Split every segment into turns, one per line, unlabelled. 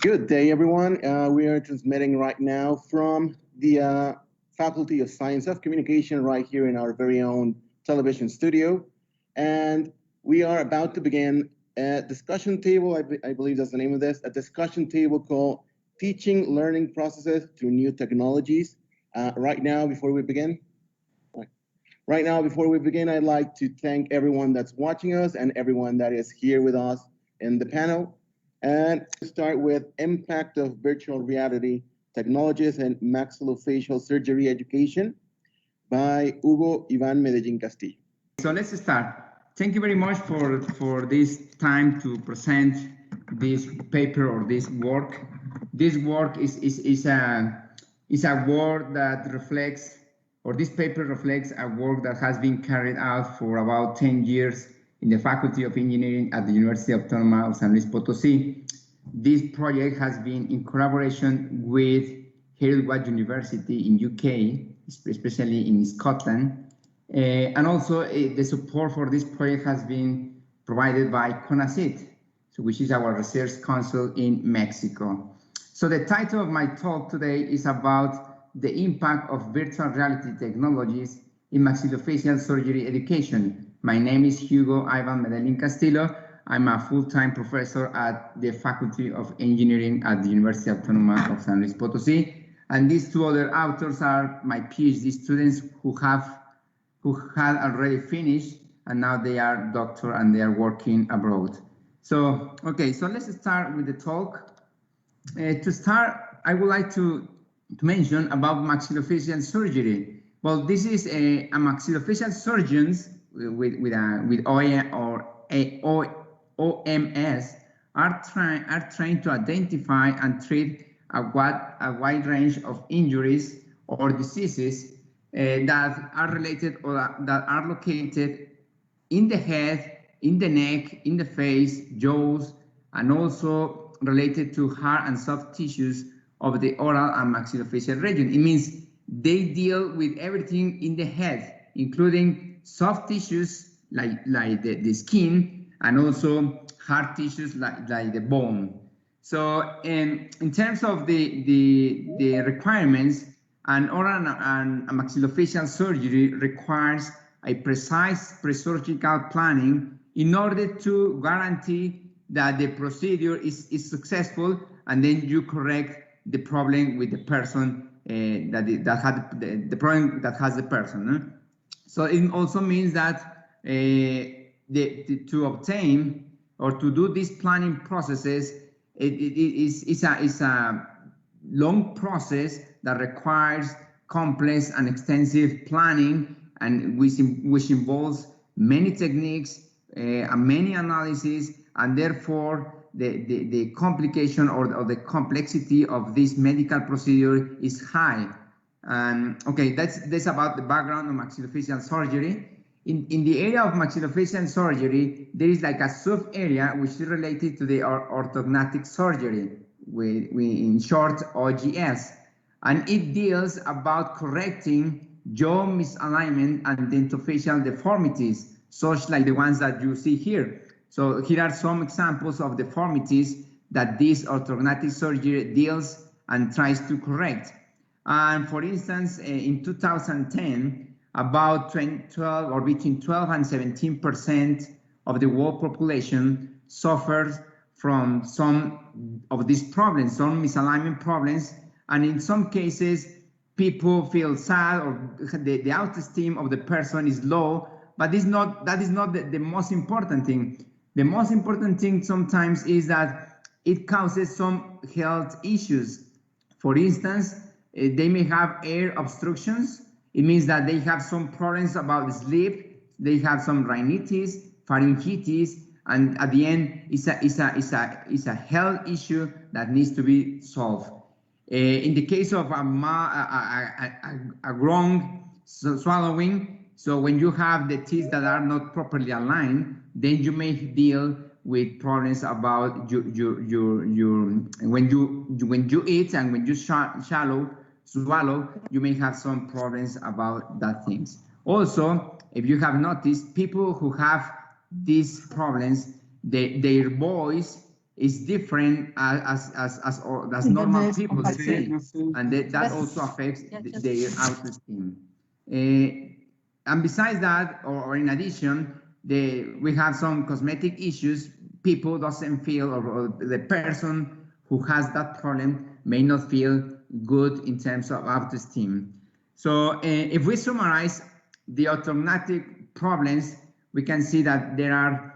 Good day, everyone. We are transmitting right now from the Faculty of Science of Communication right here in our very own television studio. And we are about to begin a discussion table, I believe that's the name of this, a discussion table called Teaching Learning Processes Through New Technologies. Right now, before we begin, I'd like to thank everyone that's watching us and everyone that is here with us in the panel. And start with impact of virtual reality technologies and maxillofacial surgery education by Hugo Ivan Medellin Castillo.
So let's start. Thank you very much for this time to present this paper or this work. This work is a work that reflects, or this paper reflects a work that has been carried out for about 10 years in the Faculty of Engineering at the University of Autónoma of San Luis Potosí. This project has been in collaboration with Educación University in UK, especially in Scotland. And also the support for this project has been provided by CONACYT, which is our research council in Mexico. So the title of my talk today is about the impact of virtual reality technologies in maxillofacial surgery education. My name is Hugo Ivan Medellin Castillo. I'm a full-time professor at the Faculty of Engineering at the University of Autónoma of San Luis Potosí. And these two other authors are my PhD students who had already finished, and now they are doctors and they are working abroad. So, okay, so let's start with the talk. To start, I would like to mention about maxillofacial surgery. Well, this is a maxillofacial surgeons with OMS are trained to identify and treat a wide range of injuries or diseases that are related or that are located in the head, in the neck, in the face, jaws, and also related to hard and soft tissues of the oral and maxillofacial region. It means they deal with everything in the head, including soft tissues like the skin, and also hard tissues like the bone. So in terms of the requirements, an oral and maxillofacial surgery requires a precise pre-surgical planning in order to guarantee that the procedure is successful, and then you correct the problem with the person that had the problem that has the person. So it also means that to obtain or to do these planning processes, it's a long process that requires complex and extensive planning, and which involves many techniques and many analyses, and therefore the complication or the complexity of this medical procedure is high. Okay, that's about the background of maxillofacial surgery. In the area of maxillofacial surgery, there is like a sub-area which is related to the orthodontic surgery, in short, OGS. And it deals about correcting jaw misalignment and dentofacial deformities, such like the ones that you see here. So here are some examples of deformities that this orthodontic surgery deals and tries to correct. And for instance, in 2010, about 12 or between 12 and 17% of the world population suffers from some of these problems, some misalignment problems, and in some cases, people feel sad or the autoesteem of the person is low, but that is not the most important thing. The most important thing sometimes is that it causes some health issues. For instance, they may have air obstructions. It means that they have some problems about sleep. They have some rhinitis, pharyngitis, and at the end, it's a health issue that needs to be solved. In the case of a wrong swallowing, so when you have the teeth that are not properly aligned, then you may deal with problems about when you eat and when you swallow, you may have some problems about that things. Also, if you have noticed, people who have these problems, their voice is different as normal people say, and that also affects their autoesteem. And besides that, or in addition, we have some cosmetic issues. People doesn't feel, or the person who has that problem may not feel good in terms of autoesteem. So if we summarize the orthodontic problems, we can see that there are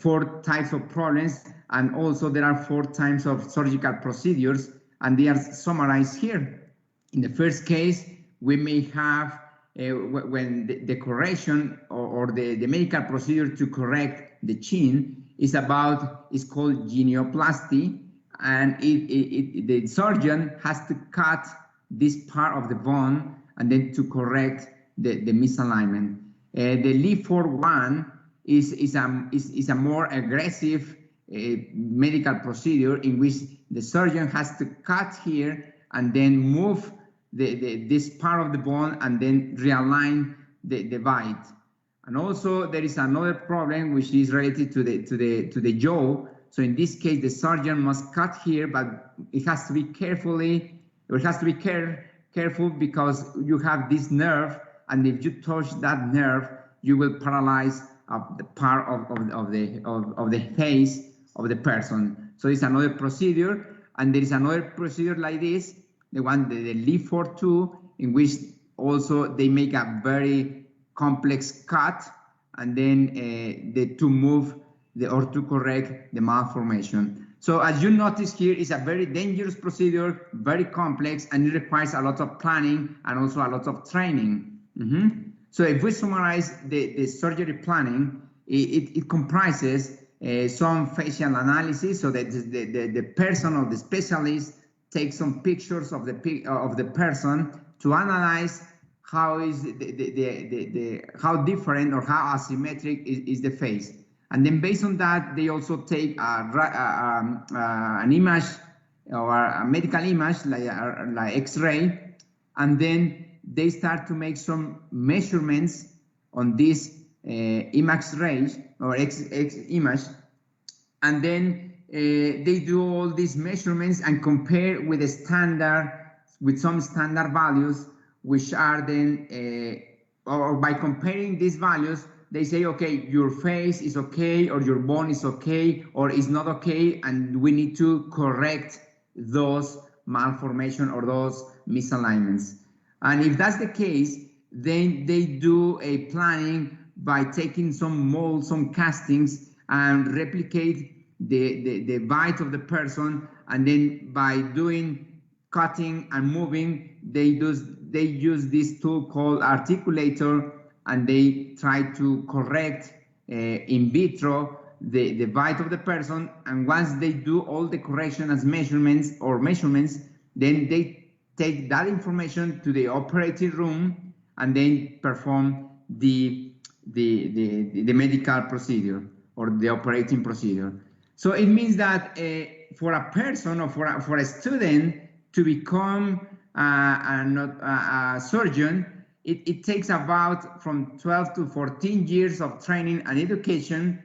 4 types of problems, and also there are 4 types of surgical procedures, and they are summarized here. In the first case, we may have when the correction or the medical procedure to correct the chin is called genioplasty, and the surgeon has to cut this part of the bone and then to correct the misalignment. The Lee-Ford one is a more aggressive medical procedure in which the surgeon has to cut here and then move this part of the bone and then realign the bite. And also there is another problem which is related to the jaw. So in this case, the surgeon must cut here, but it has to be careful because you have this nerve, and if you touch that nerve, you will paralyze the part of the face of the person. So it's another procedure, and there is another procedure like this, the Lee-Ford 2, in which also they make a very complex cut, and then to move or to correct the malformation. So as you notice here, it's a very dangerous procedure, very complex, and it requires a lot of planning and also a lot of training. So if we summarize the surgery planning, it comprises some facial analysis, so that the person or the specialist takes some pictures of the person to analyze how is how different or how asymmetric is the face. And then based on that, they also take an image or a medical image like X-ray, and then they start to make some measurements on this image range or X image, and then they do all these measurements and compare with some standard values, which are then or by comparing these values, they say, okay, your face is okay, or your bone is okay, or is not okay, and we need to correct those malformations or those misalignments. And if that's the case, then they do a planning by taking some molds, some castings, and replicate the bite of the person, and then by doing cutting and moving, they use this tool called articulator, and they try to correct in vitro the bite of the person. And once they do all the correction as measurements, then they take that information to the operating room and then perform the medical procedure or the operating procedure. So it means that for a person or for a student to become a surgeon, it takes about from 12 to 14 years of training and education,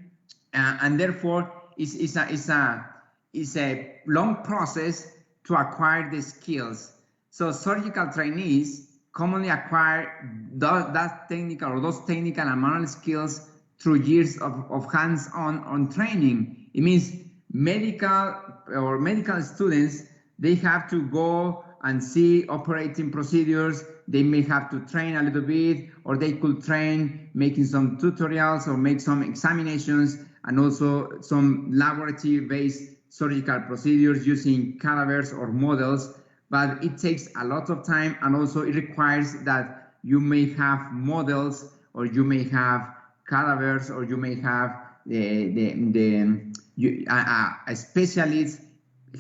and therefore it's a long process to acquire the skills. So surgical trainees commonly acquire those technical and manual skills through years of hands-on training. It means medical students, they have to go and see operating procedures. They may have to train a little bit, or they could train making some tutorials or make some examinations, and also some laboratory-based surgical procedures using cadavers or models. But it takes a lot of time, and also it requires that you may have models, or you may have cadavers, or you may have a specialist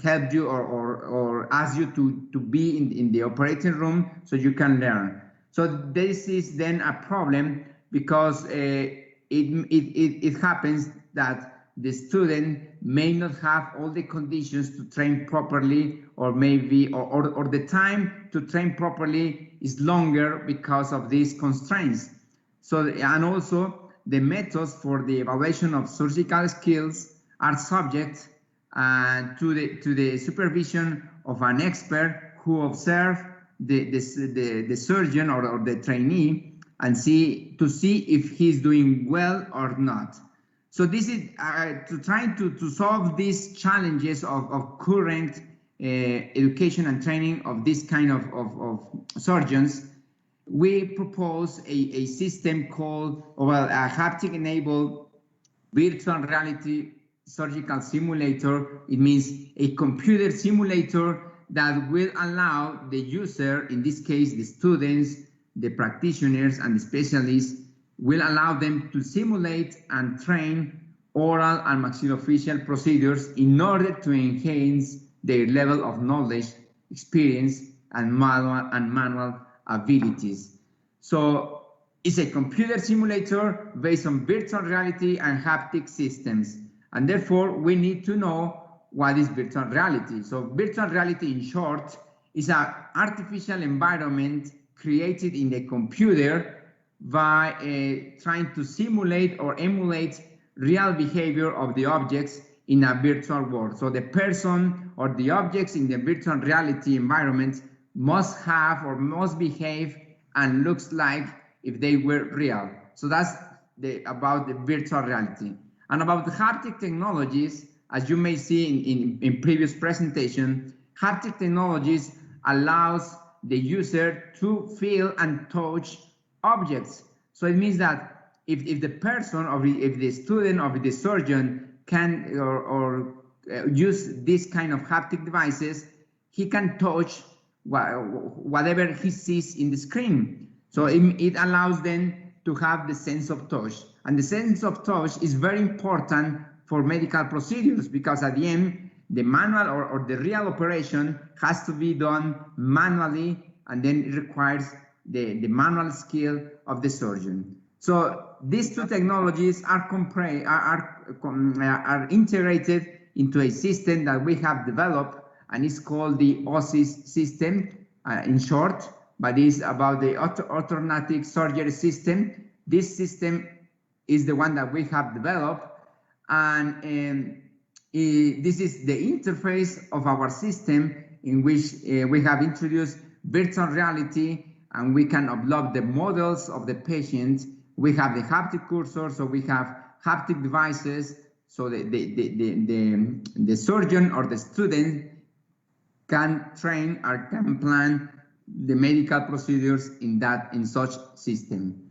help you or ask you to be in the operating room so you can learn. So this is then a problem, because it happens that the student may not have all the conditions to train properly, or maybe or the time to train properly is longer because of these constraints. So, and also the methods for the evaluation of surgical skills are subject to the supervision of an expert who observe the surgeon or the trainee and see if he's doing well or not. So this is trying to solve these challenges of current education and training of this kind of surgeons. We propose a system called, well, a haptic-enabled virtual reality surgical simulator. It means a computer simulator that will allow the user, in this case the students, the practitioners and the specialists, will allow them to simulate and train oral and maxillofacial procedures in order to enhance their level of knowledge, experience, and manual abilities. So it's a computer simulator based on virtual reality and haptic systems. And therefore, we need to know what is virtual reality. So virtual reality, in short, is an artificial environment created in the computer by trying to simulate or emulate real behavior of the objects in a virtual world. So the person or the objects in the virtual reality environment must have or must behave and looks like if they were real. So that's about the virtual reality. And about the haptic technologies, as you may see in previous presentation, haptic technologies allows the user to feel and touch objects. So it means that if the person or if the student or the surgeon can use this kind of haptic devices, he can touch whatever he sees in the screen. So it allows them to have the sense of touch. And the sense of touch is very important for medical procedures because at the end, the manual or the real operation has to be done manually, and then it requires the manual skill of the surgeon. So these two technologies are integrated into a system that we have developed, and it's called the OSIS system in short, but it's about the automatic surgery system. This system is the one that we have developed, and this is the interface of our system in which we have introduced virtual reality, and we can upload the models of the patient. We have the haptic cursor, so we have haptic devices, so the surgeon or the student can train or can plan the medical procedures in such system.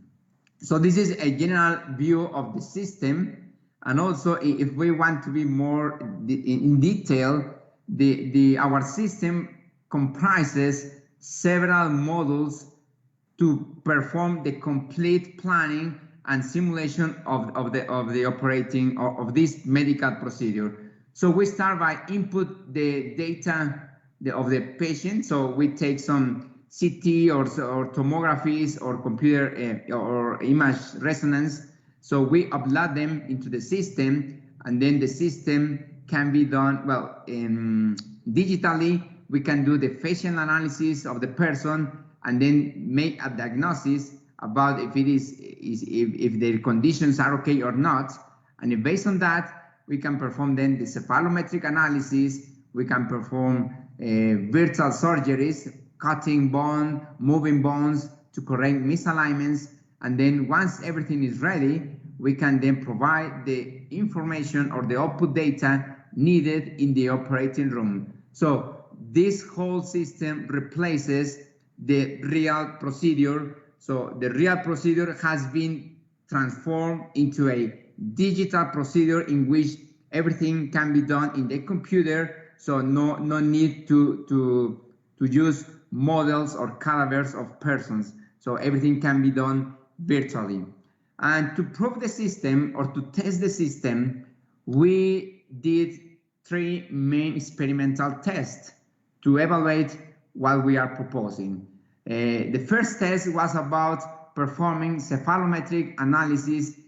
So this is a general view of the system. And also, if we want to be more in detail, our system comprises several modules to perform the complete planning and simulation of the operating of this medical procedure. So we start by input the data of the patient. So we take some CT or tomographies or computer or image resonance. So we upload them into the system, and then the system can be done, well, digitally. We can do the facial analysis of the person and then make a diagnosis about if their conditions are okay or not. And if based on that, we can perform then the cephalometric analysis. We can perform virtual surgeries, cutting bone, moving bones to correct misalignments. And then once everything is ready, we can then provide the information or the output data needed in the operating room. So this whole system replaces the real procedure. So the real procedure has been transformed into a digital procedure in which everything can be done in the computer. So no need to use models or cadavers of persons. So everything can be done virtually. And to prove the system or to test the system, we did 3 main experimental tests to evaluate what we are proposing. The first test was about performing cephalometric analysis.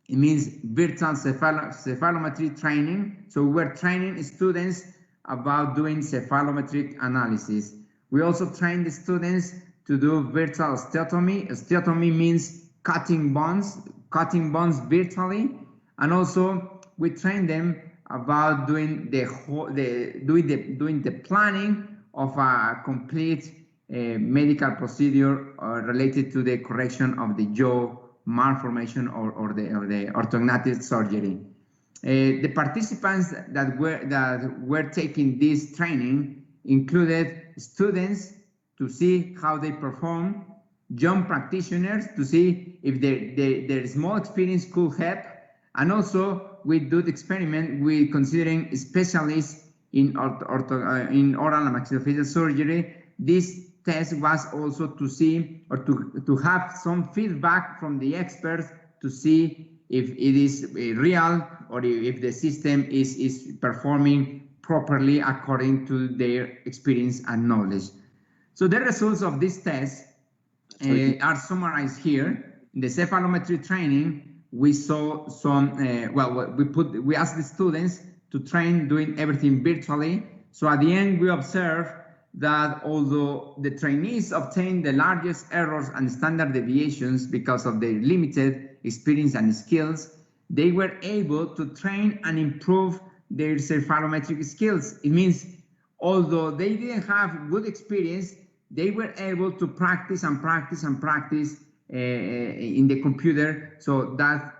It means virtual cephalometry training. So we're training students about doing cephalometric analysis. We also train the students to do virtual osteotomy. Osteotomy means cutting bones virtually. And also we train them about doing the planning of a complete medical procedure related to the correction of the jaw malformation or the orthodontic surgery. The participants that were taking this training included students to see how they perform, young practitioners to see if their small experience could help, and also we do the experiment with considering specialists in oral and maxillofacial surgery. This test was also to see or to have some feedback from the experts to see if it is real or if the system is performing properly according to their experience and knowledge. So the results of this test are summarized here. In the cephalometry training, we saw some, we asked the students to train doing everything virtually. So at the end, we observed that although the trainees obtained the largest errors and standard deviations because of their limited experience and skills, they were able to train and improve their cephalometric skills. It means although they didn't have good experience, they were able to practice and practice and practice in the computer. So that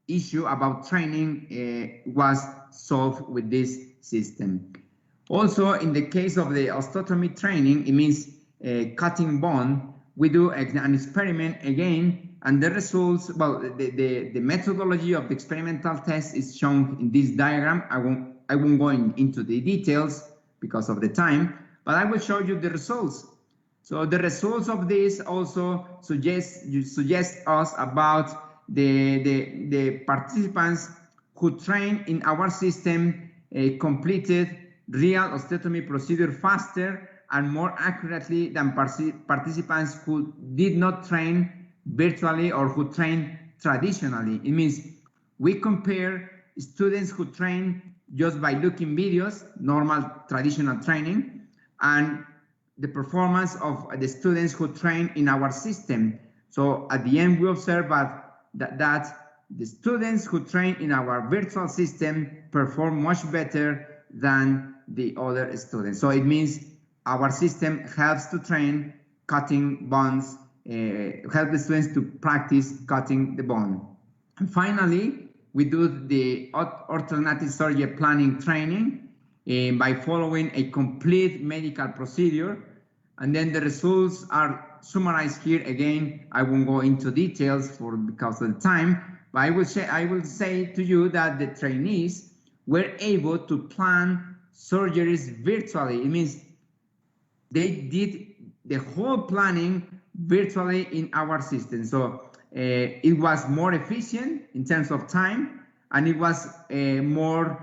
issue about training was solved with this system. Also, in the case of the osteotomy training, it means cutting bone, we do an experiment again, and the results, well, the methodology of the experimental test is shown in this diagram. I won't go into the details because of the time, but I will show you the results. So the results of this also suggest us about the participants who train in our system completed real osteotomy procedure faster and more accurately than participants who did not train virtually or who train traditionally. It means we compare students who train just by looking videos, normal traditional training, and the performance of the students who train in our system. So at the end, we observe that the students who train in our virtual system perform much better than the other students. So it means our system helps to train cutting bones, help the students to practice cutting the bone. And finally, we do the orthodontic surgery planning training by following a complete medical procedure. And then the results are summarized here. Again, I won't go into details because of the time, but I will say to you that the trainees were able to plan surgeries virtually. It means they did the whole planning virtually in our system. So it was more efficient in terms of time, and it was more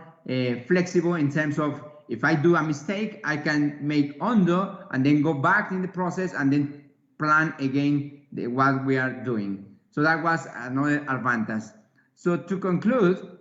flexible in terms of if I do a mistake, I can make undo and then go back in the process and then plan again what we are doing. So that was another advantage. So to conclude,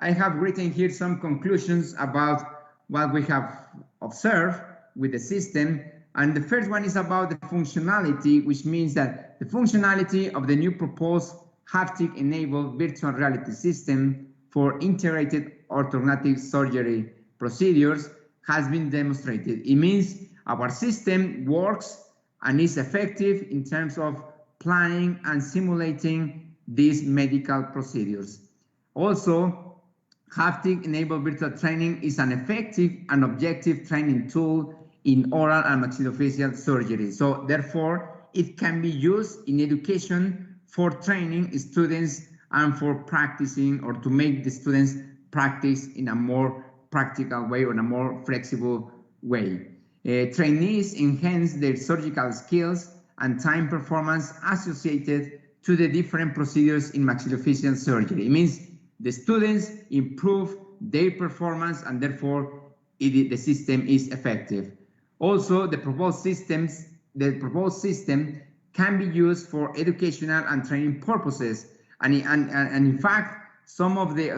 I have written here some conclusions about what we have observed with the system. And the first one is about the functionality, which means that the functionality of the new proposed haptic-enabled virtual reality system for integrated orthodontic surgery procedures has been demonstrated. It means our system works and is effective in terms of planning and simulating these medical procedures. Also, haptic-enabled virtual training is an effective and objective training tool in oral and maxillofacial surgery. So therefore, it can be used in education for training students and for practicing or to make the students practice in a more practical way or in a more flexible way. Trainees enhance their surgical skills and time performance associated to the different procedures in maxillofacial surgery. It means the students improve their performance and therefore the system is effective. Also, the proposed system can be used for educational and training purposes. And in fact, some of the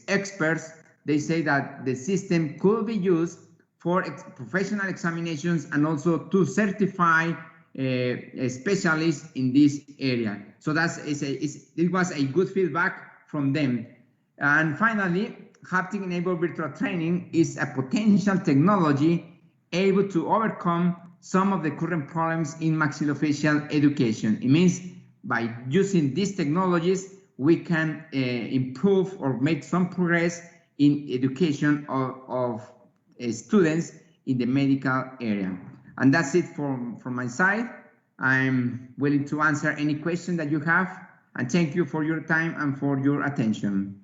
experts, they say that the system could be used for professional examinations and also to certify specialists in this area. So it was a good feedback from them. And finally, haptic-enabled virtual training is a potential technology able to overcome some of the current problems in maxillofacial education. It means by using these technologies, we can improve or make some progress in education of students in the medical area. And that's it from my side. I'm willing to answer any question that you have, and thank you for your time and for your attention.